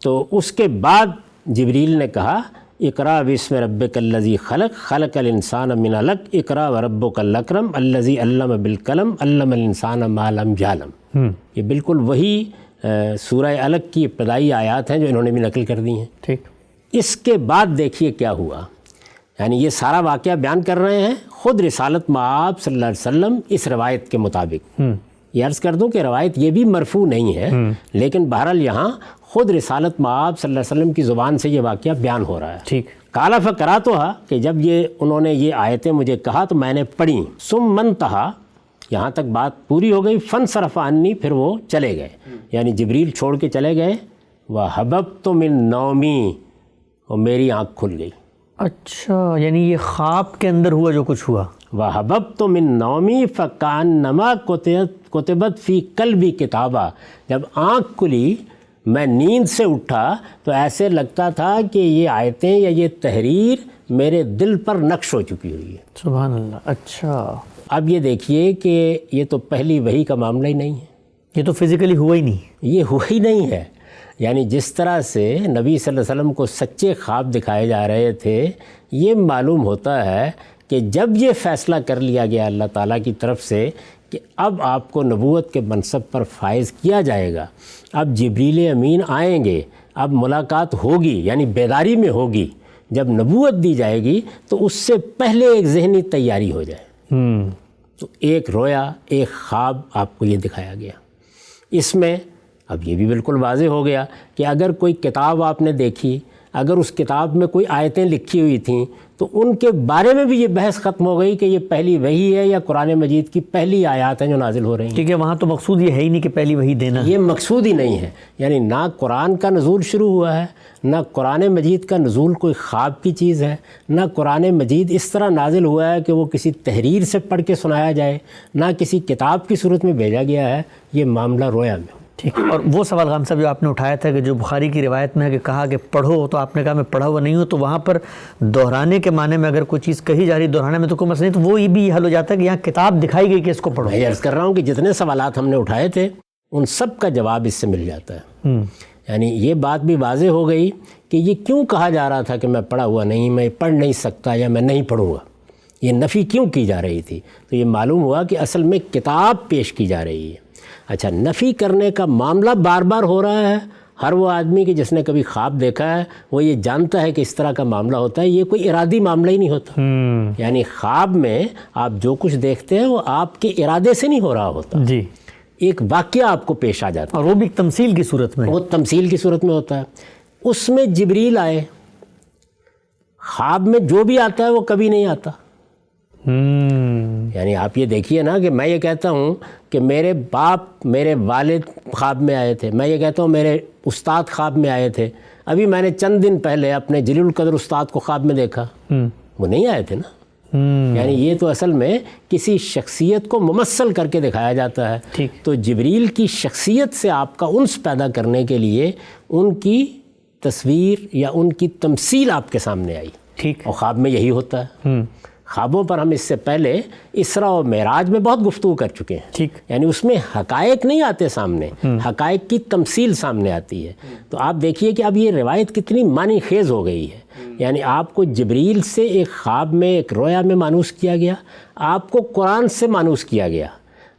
S2: تو اس کے بعد جبریل نے کہا اقرا بسم ربک الذی خلق، خلق الانسان من علق، اقرا وربک الاکرم الذی علم بالقلم، علم الانسان ما لم یعلم. یہ بالکل وہی سورہ علق کی ابتدائی آیات ہیں جو انہوں نے بھی نقل کر دی ہیں.
S1: ٹھیک.
S2: اس کے بعد دیکھیے کیا ہوا. یعنی یہ سارا واقعہ بیان کر رہے ہیں خود رسالت مآب صلی اللہ علیہ وسلم اس روایت کے مطابق. یہ عرض کر دوں کہ روایت یہ بھی مرفوع نہیں ہے، لیکن بہرحال یہاں خود رسالت مآب صلی اللہ علیہ وسلم کی زبان سے یہ واقعہ بیان ہو رہا ہے.
S1: ٹھیک.
S2: قال فقراتها کہ جب انہوں نے یہ آیتیں مجھے کہا تو میں نے پڑھی. ثم انتہا، یہاں تک بات پوری ہو گئی. فانصرف عنی، پھر وہ چلے گئے، یعنی جبریل چھوڑ کے چلے گئے. وَحَبَبْتُ مِن نَوْمِي، اور میری آنکھ کھل گئی.
S1: اچھا، یعنی یہ خواب کے اندر ہوا جو کچھ ہوا.
S2: وَحَبَبْتُ مِن نَوْمِي فَكَأَنَّمَا كُتِبَتْ فِي قَلْبِي كِتَابًا، جب آنکھ کھلی میں نیند سے اٹھا تو ایسے لگتا تھا کہ یہ آیتیں یا یہ تحریر میرے دل پر نقش ہو چکی ہوئی ہے.
S1: سبحان اللہ. اچھا،
S2: اب یہ دیکھیے کہ یہ تو پہلی وحی کا معاملہ ہی نہیں ہے،
S1: یہ تو فزیکلی ہوا ہی نہیں.
S2: یہ ہوا ہی نہیں ہے. یعنی جس طرح سے نبی صلی اللہ علیہ وسلم کو سچے خواب دکھائے جا رہے تھے، یہ معلوم ہوتا ہے کہ جب یہ فیصلہ کر لیا گیا اللہ تعالیٰ کی طرف سے کہ اب آپ کو نبوت کے منصب پر فائز کیا جائے گا، اب جبریل امین آئیں گے، اب ملاقات ہوگی، یعنی بیداری میں ہوگی، جب نبوت دی جائے گی تو اس سے پہلے ایک ذہنی تیاری ہو جائے. تو ایک رویا، ایک خواب آپ کو یہ دکھایا گیا. اس میں اب یہ بھی بالکل واضح ہو گیا کہ اگر کوئی کتاب آپ نے دیکھی، اگر اس کتاب میں کوئی آیتیں لکھی ہوئی تھیں تو ان کے بارے میں بھی یہ بحث ختم ہو گئی کہ یہ پہلی وحی ہے یا قرآن مجید کی پہلی آیات ہیں جو نازل ہو رہی ہیں.
S1: ٹھیک ہے، وہاں تو مقصود یہ ہے ہی نہیں کہ پہلی وحی دینا،
S2: یہ مقصود ہی نہیں ہے. یعنی نہ قرآن کا نزول شروع ہوا ہے، نہ قرآن مجید کا نزول کوئی خواب کی چیز ہے، نہ قرآن مجید اس طرح نازل ہوا ہے کہ وہ کسی تحریر سے پڑھ کے سنایا جائے، نہ کسی کتاب کی صورت میں بھیجا گیا ہے. یہ معاملہ رویا میں.
S1: ٹھیک. اور وہ سوال غام صاحب جو آپ نے اٹھایا تھا کہ جو بخاری کی روایت میں ہے کہ کہا کہ پڑھو، تو آپ نے کہا میں پڑھا ہوا نہیں ہوں، تو وہاں پر دہرانے کے معنی میں اگر کوئی چیز کہی جا رہی دہرانے میں تو کوئی مسئلہ نہیں، تو وہ بھی حل ہو جاتا ہے کہ یہاں کتاب دکھائی گئی کہ اس کو پڑھو.
S2: میں عرض کر رہا ہوں کہ جتنے سوالات ہم نے اٹھائے تھے ان سب کا جواب اس سے مل جاتا ہے. یعنی یہ بات بھی واضح ہو گئی کہ یہ کیوں کہا جا رہا تھا کہ میں پڑھا ہوا نہیں، میں پڑھ نہیں سکتا یا میں نہیں پڑھوں گا، یہ نفی کیوں کی جا رہی تھی. تو یہ معلوم ہوا کہ اصل میں کتاب پیش کی جا رہی ہے. اچھا، نفی کرنے کا معاملہ بار بار ہو رہا ہے. ہر وہ آدمی کہ جس نے کبھی خواب دیکھا ہے وہ یہ جانتا ہے کہ اس طرح کا معاملہ ہوتا ہے. یہ کوئی ارادی معاملہ ہی نہیں ہوتا. یعنی خواب میں آپ جو کچھ دیکھتے ہیں وہ آپ کے ارادے سے نہیں ہو رہا ہوتا.
S1: جی،
S2: ایک واقعہ آپ کو پیش آ جاتا ہے،
S1: اور وہ بھی تمثیل کی صورت میں.
S2: وہ تمثیل کی صورت میں ہوتا ہے. اس میں جبریل آئے. خواب میں جو بھی آتا ہے وہ کبھی نہیں آتا. یعنی آپ یہ دیکھیے نا کہ میں یہ کہتا ہوں کہ میرے باپ، میرے والد خواب میں آئے تھے، میں یہ کہتا ہوں میرے استاد خواب میں آئے تھے. ابھی میں نے چند دن پہلے اپنے جلیل القدر استاد کو خواب میں دیکھا، وہ نہیں آئے تھے نا. یعنی یہ تو اصل میں کسی شخصیت کو ممثل کر کے دکھایا جاتا ہے. تو جبریل کی شخصیت سے آپ کا انس پیدا کرنے کے لیے ان کی تصویر یا ان کی تمثیل آپ کے سامنے آئی.
S1: ٹھیک.
S2: اور خواب میں یہی ہوتا ہے. خوابوں پر ہم اس سے پہلے اسراء و معراج میں بہت گفتگو کر چکے ہیں.
S1: ٹھیک.
S2: یعنی اس میں حقائق نہیں آتے سامنے، حقائق کی تمثیل سامنے آتی ہے. تو آپ دیکھیے کہ اب یہ روایت کتنی معنی خیز ہو گئی ہے. یعنی آپ کو جبریل سے ایک خواب میں، ایک رویا میں مانوس کیا گیا، آپ کو قرآن سے مانوس کیا گیا،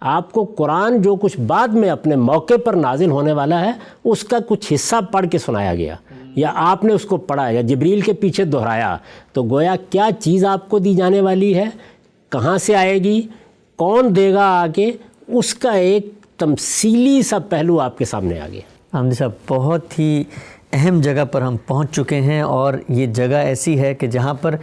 S2: آپ کو قرآن جو کچھ بعد میں اپنے موقع پر نازل ہونے والا ہے اس کا کچھ حصہ پڑھ کے سنایا گیا، یا آپ نے اس کو پڑھا یا جبریل کے پیچھے دہرایا. تو گویا کیا چیز آپ کو دی جانے والی ہے، کہاں سے آئے گی، کون دے گا آ کے، اس کا ایک تمثیلی سا پہلو آپ کے سامنے آ گیا.
S1: حامدی صاحب، بہت ہی اہم جگہ پر ہم پہنچ چکے ہیں، اور یہ جگہ ایسی ہے کہ جہاں پر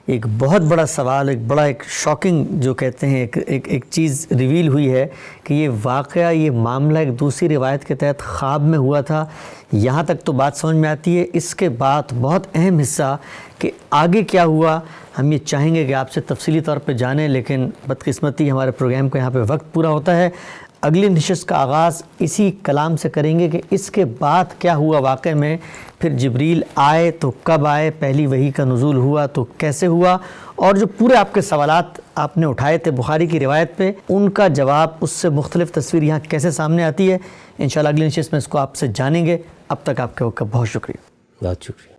S1: ایک بہت بڑا سوال، ایک شاکنگ جو کہتے ہیں ایک چیز ریویل ہوئی ہے کہ یہ واقعہ، یہ معاملہ ایک دوسری روایت کے تحت خواب میں ہوا تھا. یہاں تک تو بات سمجھ میں آتی ہے. اس کے بعد بہت اہم حصہ کہ آگے کیا ہوا ہم یہ چاہیں گے کہ آپ سے تفصیلی طور پہ جانیں، لیکن بدقسمتی ہمارے پروگرام کا یہاں پہ وقت پورا ہوتا ہے. اگلی نشست کا آغاز اسی کلام سے کریں گے کہ اس کے بعد کیا ہوا واقع میں. پھر جبریل آئے تو کب آئے، پہلی وحی کا نزول ہوا تو کیسے ہوا، اور جو پورے آپ کے سوالات آپ نے اٹھائے تھے بخاری کی روایت پہ، ان کا جواب، اس سے مختلف تصویر یہاں کیسے سامنے آتی ہے. انشاءاللہ اگلی نشست میں اس کو آپ سے جانیں گے. اب تک آپ کے وقت کا بہت شکریہ.
S2: بہت شکریہ.